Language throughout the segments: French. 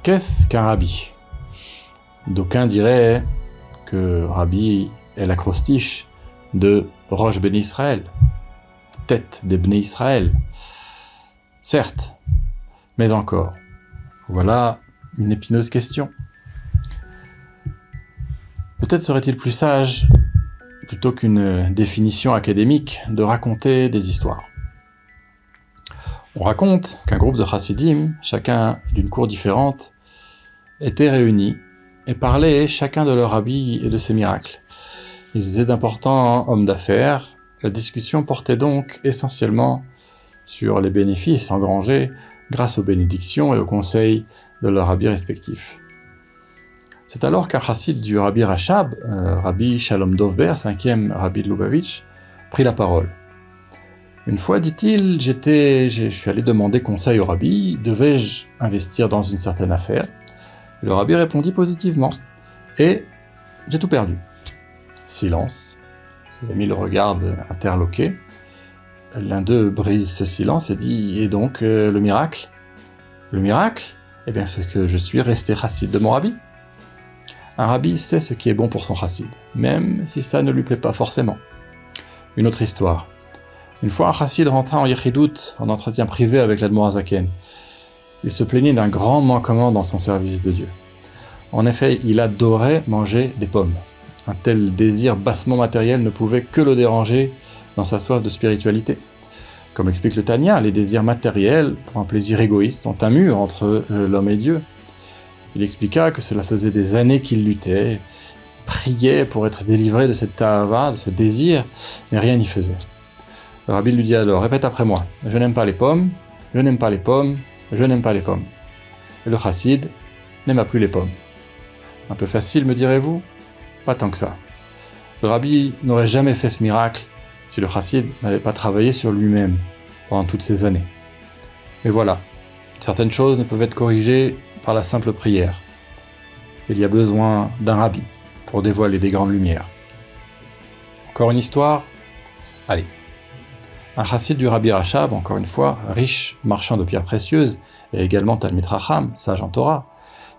Qu'est-ce qu'un rabbi? D'aucuns diraient que rabbi est l'acrostiche de Rosh Béni Israël, tête des Béni Israël. Certes, mais encore. Voilà une épineuse question. Peut-être serait-il plus sage, plutôt qu'une définition académique, de raconter des histoires. On raconte qu'un groupe de chassidim, chacun d'une cour différente, étaient réunis et parlaient chacun de leur rabbi et de ses miracles. Ils étaient d'importants hommes d'affaires. La discussion portait donc essentiellement sur les bénéfices engrangés grâce aux bénédictions et aux conseils de leurs rabbis respectifs. C'est alors qu'un chassid du rabbi Rachab, rabbi Shalom Dovber, 5e rabbi de Lubavitch, prit la parole. Une fois, dit-il, je suis allé demander conseil au rabbi, devais-je investir dans une certaine affaire? Le rabbi répondit positivement, et j'ai tout perdu. Silence. Ses amis le regardent interloqués. L'un d'eux brise ce silence et dit « Et donc, le miracle ?» Le miracle? Eh bien, c'est que je suis resté chassid de mon rabbi. Un rabbi sait ce qui est bon pour son chassid, même si ça ne lui plaît pas forcément. Une autre histoire. Une fois, un chassid rentra en Yechidout, en entretien privé avec l'Admor HaZaken. Il se plaignait d'un grand manquement dans son service de Dieu. En effet, il adorait manger des pommes. Un tel désir bassement matériel ne pouvait que le déranger dans sa soif de spiritualité. Comme explique le Tanya, les désirs matériels, pour un plaisir égoïste, sont un mur entre l'homme et Dieu. Il expliqua que cela faisait des années qu'il luttait, priait pour être délivré de cette ta'ava, de ce désir, mais rien n'y faisait. Le rabbi lui dit alors, répète après moi, je n'aime pas les pommes, je n'aime pas les pommes, je n'aime pas les pommes. Et le chassid n'aima plus les pommes. Un peu facile, me direz-vous? Pas tant que ça. Le rabbi n'aurait jamais fait ce miracle si le chassid n'avait pas travaillé sur lui-même pendant toutes ces années. Mais voilà, certaines choses ne peuvent être corrigées par la simple prière. Il y a besoin d'un rabbi pour dévoiler des grandes lumières. Encore une histoire? Allez. Un chassid du rabbi Rachab, encore une fois, riche marchand de pierres précieuses, et également Talmid Chacham, sage en Torah,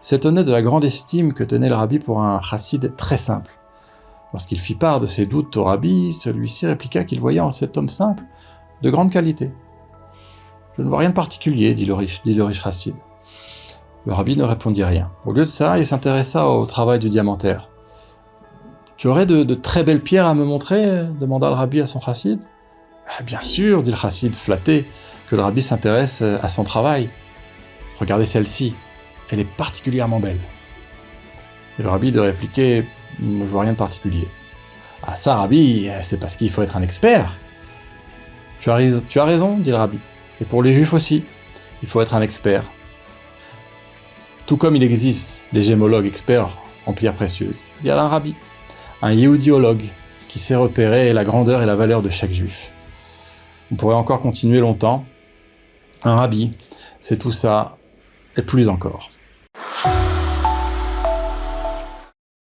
s'étonnait de la grande estime que tenait le rabbi pour un chassid très simple. Lorsqu'il fit part de ses doutes au rabbi, celui-ci répliqua qu'il voyait en cet homme simple de grande qualité. « Je ne vois rien de particulier, dit le riche chassid. » Le rabbi ne répondit rien. Au lieu de ça, il s'intéressa au travail du diamantaire. « Tu aurais de très belles pierres à me montrer ?» demanda le rabbi à son chassid. « Bien sûr, dit le chassid, flatté que le rabbi s'intéresse à son travail. Regardez celle-ci, elle est particulièrement belle. » Et le rabbi de répliquer « Je ne vois rien de particulier. »« Ah ça, rabbi, c'est parce qu'il faut être un expert. »« Tu as raison, dit le rabbi. Et pour les juifs aussi, il faut être un expert. Tout comme il existe des gémologues experts en pierres précieuses, il y a un rabbi, un yéhoudiologue, qui sait repérer la grandeur et la valeur de chaque juif. On pourrait encore continuer longtemps. Un rabbi, c'est tout ça, et plus encore.